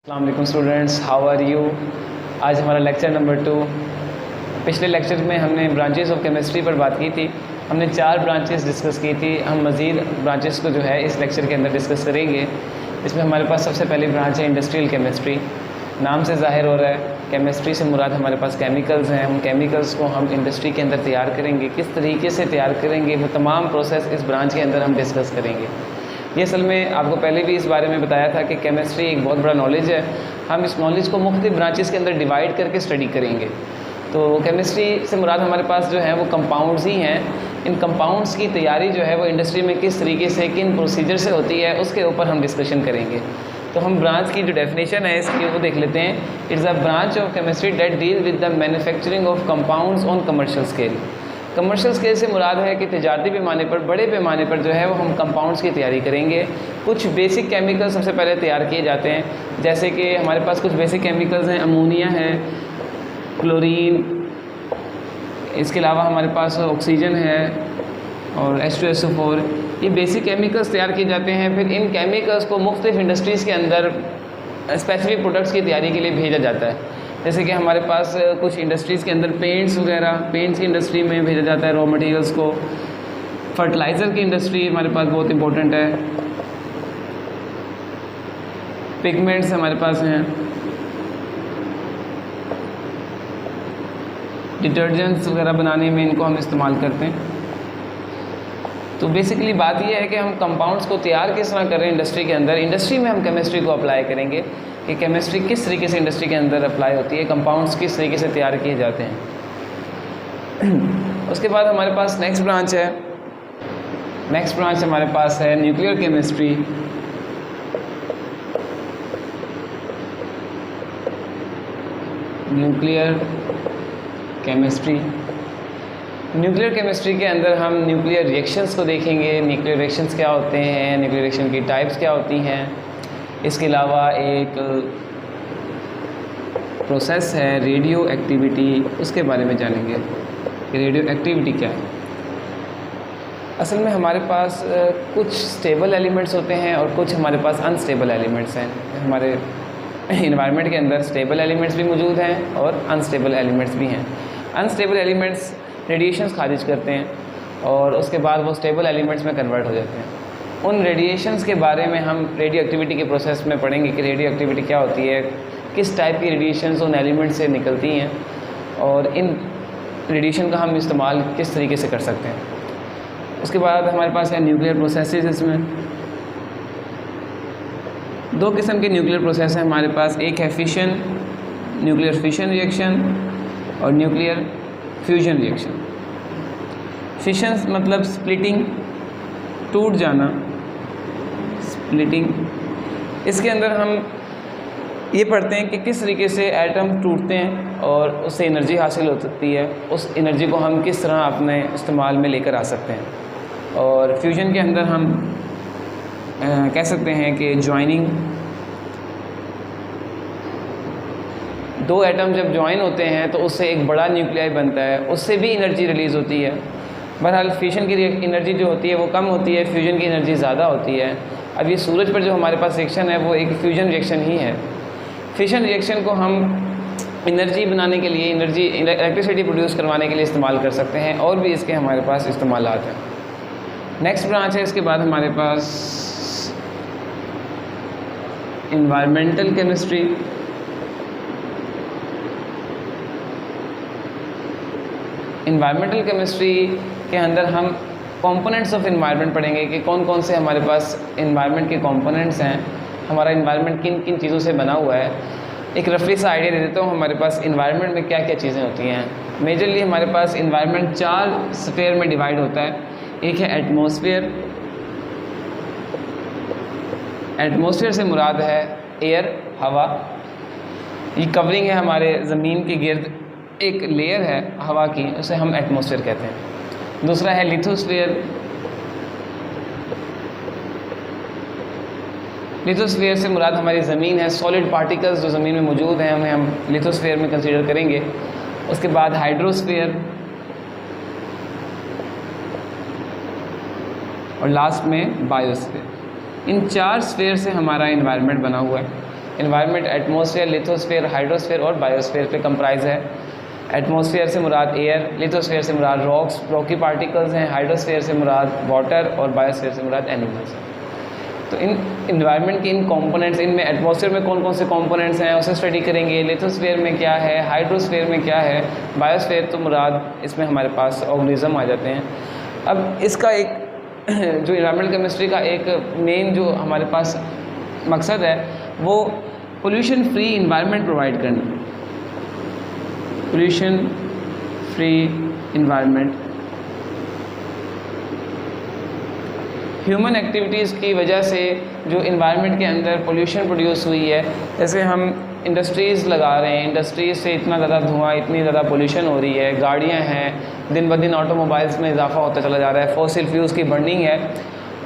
अस्सलाम वालेकुम students, how are you. आज हमारा लेक्चर नंबर 2। पिछले लेक्चर में हमने ब्रांचेस ऑफ केमिस्ट्री पर बात की थी। हमने 4 ब्रांचेस डिस्कस की थी। हम मज़ीद ब्रांचेस को जो है इस लेक्चर के अंदर डिस्कस करेंगे। इसमें हमारे पास सबसे पहली ब्रांच है इंडस्ट्रियल केमिस्ट्री। नाम से ज़ाहिर हो रहा है केमिस्ट्री से मुराद हमारे पास केमिकल्स हैं। उन केमिकल्स को हम इंडस्ट्री के अंदर तैयार करेंगे। किस तरीके से तैयार करेंगे वो तमाम प्रोसेस इस ब्रांच के अंदर हम डिस्कस करेंगे। ये असल में आपको पहले भी इस बारे में बताया था कि केमिस्ट्री एक बहुत बड़ा नॉलेज है। हम इस नॉलेज को मुख्तलिफ ब्रांचेस के अंदर डिवाइड करके स्टडी करेंगे। तो केमिस्ट्री से मुराद हमारे पास जो है वो कंपाउंड्स ही हैं। इन कंपाउंड्स की तैयारी जो है वो इंडस्ट्री में किस तरीके से किन प्रोसीजर से होती है उसके ऊपर हम डिस्कशन करेंगे। तो हम ब्रांच की जो डेफिनेशन है इसकी वो देख लेते हैं। It's a branch of chemistry that deal with the manufacturing of compounds on commercial scale. Commercial scale से मुराद है कि तजारती पैमाने पर, बड़े पैमाने पर जो है वो हम कंपाउंड्स की तैयारी करेंगे। कुछ बेसिक केमिकल सबसे पहले तैयार किए जाते हैं, जैसे कि हमारे पास कुछ बेसिक केमिकल्स हैं, अमोनिया है, क्लोरीन, इसके अलावा हमारे पास ऑक्सीजन है और H2SO4। ये बेसिक केमिकल्स तैयार किए जाते हैं। फिर इन केमिकल्स को मुख्तलिफ इंडस्ट्रीज़ के अंदर स्पेसिफिक प्रोडक्ट्स की तैयारी के लिए भेजा जाता है। जैसे कि हमारे पास कुछ इंडस्ट्रीज़ के अंदर पेंट्स की इंडस्ट्री में भेजा जाता है रॉ मटेरियल्स को। फर्टिलाइज़र की इंडस्ट्री हमारे पास बहुत इंपॉर्टेंट है। पिगमेंट्स हमारे पास हैं, डिटर्जेंट्स वगैरह बनाने में इनको हम इस्तेमाल करते हैं। तो बेसिकली बात यह है कि हम कंपाउंड्स को तैयार किस तरह करें इंडस्ट्री के अंदर। इंडस्ट्री में हम केमिस्ट्री को अप्लाई करेंगे कि केमिस्ट्री किस तरीके से इंडस्ट्री के अंदर अप्लाई होती है, कंपाउंड्स किस तरीके से तैयार किए जाते हैं। उसके बाद हमारे पास नेक्स्ट ब्रांच है। नेक्स्ट ब्रांच हमारे पास है न्यूक्लियर केमिस्ट्री। न्यूक्लियर केमिस्ट्री के अंदर हम न्यूक्लियर रिएक्शंस को देखेंगे। न्यूक्लियर रिएक्शंस क्या होते हैं, न्यूक्लियर रिएक्शन की टाइप्स क्या होती हैं। इसके अलावा एक प्रोसेस है रेडियो एक्टिविटी, उसके बारे में जानेंगे कि रेडियो एक्टिविटी क्या है। असल में हमारे पास कुछ स्टेबल एलिमेंट्स होते हैं और कुछ हमारे पास अनस्टेबल एलिमेंट्स हैं। हमारे इन्वायरमेंट के अंदर स्टेबल एलिमेंट्स भी मौजूद हैं और अनस्टेबल एलिमेंट्स भी हैं। अनस्टेबल एलिमेंट्स रेडिएशंस खारिज करते हैं और उसके बाद वो स्टेबल एलिमेंट्स में कन्वर्ट हो जाते हैं। उन रेडिएशंस के बारे में हम रेडियो एक्टिविटी के प्रोसेस में पढ़ेंगे कि रेडियो एक्टिविटी क्या होती है, किस टाइप की रेडिएशंस उन एलिमेंट से निकलती हैं और इन रेडिएशन का हम इस्तेमाल किस तरीके से कर सकते हैं। उसके बाद हमारे पास है न्यूक्लियर प्रोसेसेस। इसमें 2 किस्म के न्यूक्लियर प्रोसेस हैं हमारे पास। एक है न्यूक्लियर फिशन रिएक्शन और न्यूक्लियर फ्यूजन रिएक्शन। फिशन मतलब स्प्लिटिंग, टूट जाना, स्प्लिटिंग। इसके अंदर हम ये पढ़ते हैं कि किस तरीके से एटम टूटते हैं और उससे एनर्जी हासिल हो सकती है। उस एनर्जी को हम किस तरह अपने इस्तेमाल में लेकर आ सकते हैं। और फ्यूजन के अंदर हम कह सकते हैं कि जॉइनिंग, 2 एटम जब जॉइन होते हैं तो उससे एक बड़ा न्यूक्लियाई बनता है, उससे भी एनर्जी रिलीज़ होती है। बहरहाल फिशन की एनर्जी जो होती है वो कम होती है, फ्यूजन की एनर्जी ज़्यादा होती है। अब ये सूरज पर जो हमारे पास रिएक्शन है वो एक फ्यूजन रिएक्शन ही है। फिशन रिएक्शन को हम एनर्जी बनाने के लिए, इलेक्ट्रिसिटी प्रोड्यूस करवाने के लिए इस्तेमाल कर सकते हैं और भी इसके हमारे पास इस्तेमालात हैं। नेक्स्ट ब्रांच है इसके बाद हमारे पास इन्वायरमेंटल केमिस्ट्री। इन्वायरमेंटल केमिस्ट्री के अंदर हम कंपोनेंट्स ऑफ इन्वायरमेंट पढ़ेंगे कि कौन कौन से हमारे पास इन्वायरमेंट के कंपोनेंट्स हैं, हमारा इन्वायरमेंट किन किन चीज़ों से बना हुआ है। एक रफली सा आइडिया दे देता हूँ हमारे पास इन्वायरमेंट में क्या क्या चीज़ें होती हैं। मेजरली हमारे पास इन्वायरमेंट 4 स्फीयर में डिवाइड होता है। एक है एटमॉस्फेयर। एटमॉस्फेयर से मुराद है एयर, हवा। ये कवरिंग है हमारे ज़मीन के गिर्द, एक लेयर है हवा की, उसे हम एटमॉस्फेयर कहते हैं। दूसरा है लिथोस्फीयर। लिथोस्फीयर से मुराद हमारी ज़मीन है, सॉलिड पार्टिकल्स जो ज़मीन में मौजूद हैं उन्हें हम लिथोस्फीयर में कंसीडर करेंगे। उसके बाद हाइड्रोस्फीयर और लास्ट में बायोस्फीयर। इन 4 स्फीयर से हमारा इन्वायरमेंट बना हुआ है। इन्वायरमेंट एटमॉस्फेयर, लिथोस्फेयर, हाइड्रोस्फेयर और बायोस्फेयर पे कंप्राइज है। एटमॉस्फेयर से मुराद एयर, लिथोस्फेयर से मुराद रॉक्स, रॉकी पार्टिकल्स हैं, हाइड्रोस्फेयर से मुराद वाटर और बायोस्फेयर से मुराद एनिमल्स हैं। तो इन इन्वायरमेंट के इन कंपोनेंट्स, इनमें एटमॉस्फेयर में कौन कौन से कंपोनेंट्स हैं उसे स्टडी करेंगे, लिथोस्फेयर में क्या है, हाइड्रोस्फेयर में क्या है, बायोस्फेयर तो मुराद इसमें हमारे पास ऑर्गेनिज्म आ जाते हैं। अब इसका एक जो इन्वायरमेंटल केमिस्ट्री का एक मेन जो हमारे पास मकसद है वो पोल्यूशन फ्री इन्वायरमेंट प्रोवाइड करना, pollution free environment. Human activities की वजह से जो इन्वायरमेंट के अंदर पोल्यूशन प्रोड्यूस हुई है, जैसे हम इंडस्ट्रीज़ लगा रहे हैं, इंडस्ट्रीज़ से इतना ज़्यादा धुआं, इतनी ज़्यादा पोल्यूशन हो रही है, गाड़ियां हैं, दिन ब दिन ऑटोमोबाइल्स में इजाफा होता चला जा रहा है, फॉसिल फ्यूल्स की बर्निंग है,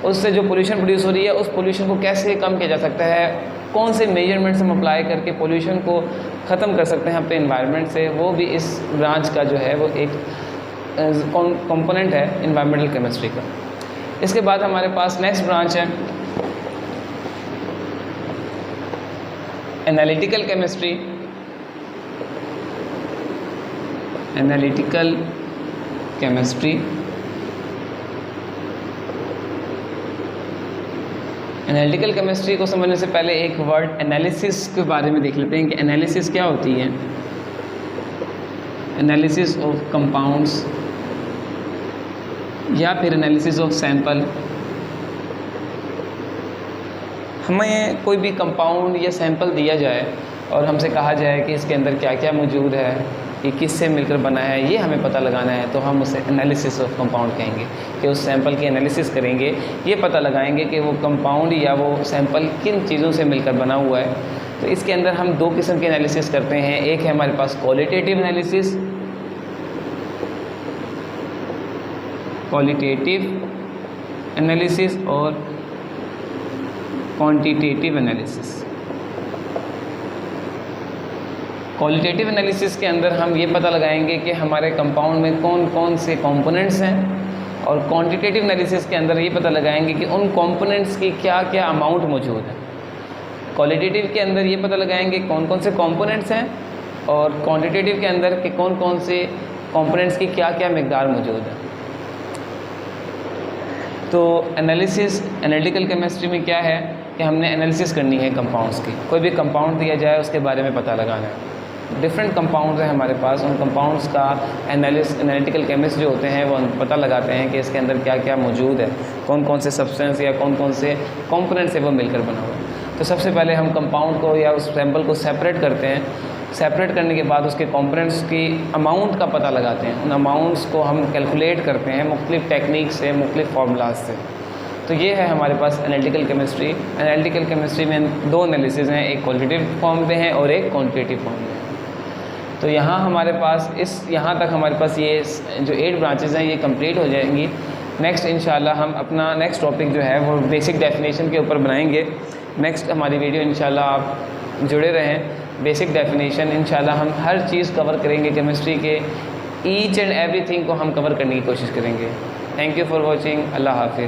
उससे जो पोल्यूशन प्रोड्यूस हो रही है उस पोल्यूशन को कैसे कम किया जा सकता है, कौन से मेजरमेंट्स हम अप्लाई करके पोल्यूशन को ख़त्म कर सकते हैं अपने इन्वायरमेंट से, वो भी इस ब्रांच का जो है वो एक कंपोनेंट है इन्वायरमेंटल केमिस्ट्री का। इसके बाद हमारे पास नेक्स्ट ब्रांच है analytical chemistry. Analytical chemistry, analytical chemistry को समझने से पहले एक वर्ड एनालिसिस के बारे में देख लेते हैं कि एनालिसिस क्या होती है। एनालिसिस ऑफ कंपाउंड्स या फिर एनालिसिस ऑफ सैंपल। हमें कोई भी कंपाउंड या सैंपल दिया जाए और हमसे कहा जाए कि इसके अंदर क्या क्या मौजूद है, ये किससे मिलकर बना है, ये हमें पता लगाना है, तो हम उसे एनालिसिस ऑफ कंपाउंड कहेंगे कि उस सैंपल की एनालिसिस करेंगे, ये पता लगाएंगे कि वो कंपाउंड या वो सैंपल किन चीज़ों से मिलकर बना हुआ है। तो इसके अंदर हम दो किस्म के एनालिसिस करते हैं, एक है हमारे पास क्वालिटेटिव एनालिसिस, क्वालिटेटिव एनालिसिस और क्वांटिटेटिव एनालिसिस। क्वालिटेटिव एनालिसिस के अंदर हम ये पता लगाएंगे कि हमारे कंपाउंड में कौन कौन से कंपोनेंट्स हैं, और क्वांटिटेटिव एनालिसिस के अंदर ये पता लगाएंगे कि उन कंपोनेंट्स की क्या क्या अमाउंट मौजूद है। क्वालिटेटिव के अंदर ये पता लगाएंगे कौन कौन से कंपोनेंट्स हैं, और क्वांटिटेटिव के अंदर कि कौन कौन से कंपोनेंट्स की क्या क्या मिकदार मौजूद है। तो एनालिसिस एनालिटिकल केमिस्ट्री में क्या है कि हमने एनालिसिस करनी है कंपाउंड्स की। कोई भी कंपाउंड दिया जाए उसके बारे में पता लगाना है। डिफरेंट कंपाउंड्स हैं हमारे पास, उन कंपाउंड्स का एनालिटिकल केमिस्ट जो होते हैं वो पता लगाते हैं कि इसके अंदर क्या क्या मौजूद है, कौन कौन से सब्सटेंस या कौन कौन से कंपोनेंट से वो मिलकर बना हुआ है। तो सबसे पहले हम कंपाउंड को या उस सैंपल को सेपरेट करते हैं। सेपरेट करने के बाद उसके कंपोनेंट्स की अमाउंट का पता लगाते हैं। उन अमाउंट्स को हम कैलकुलेट करते हैं मुख्तलिफ टेक्निक से, मुख्तलिफ फार्मूलाज से। तो ये है हमारे पास एनालिटिकल केमिस्ट्री। एनालिटिकल केमिस्ट्री में दो एनालिसिस हैं, एक क्वालिटेटिव फॉर्म में है और एक क्वांटिटेटिव फॉर्म में है। तो यहाँ हमारे पास यहाँ तक हमारे पास ये जो 8 ब्रांचेज़ हैं ये कंप्लीट हो जाएंगी। नेक्स्ट इंशाल्लाह हम अपना नेक्स्ट टॉपिक जो है वो बेसिक डेफिनेशन के ऊपर बनाएंगे। नेक्स्ट हमारी वीडियो इंशाल्लाह आप जुड़े रहें। बेसिक डेफिनेशन इंशाल्लाह हम हर चीज़ कवर करेंगे, केमिस्ट्री के ईच एंड एवरीथिंग को हम कवर करने की कोशिश करेंगे। Thank you for watching. अल्लाह हाफिज़।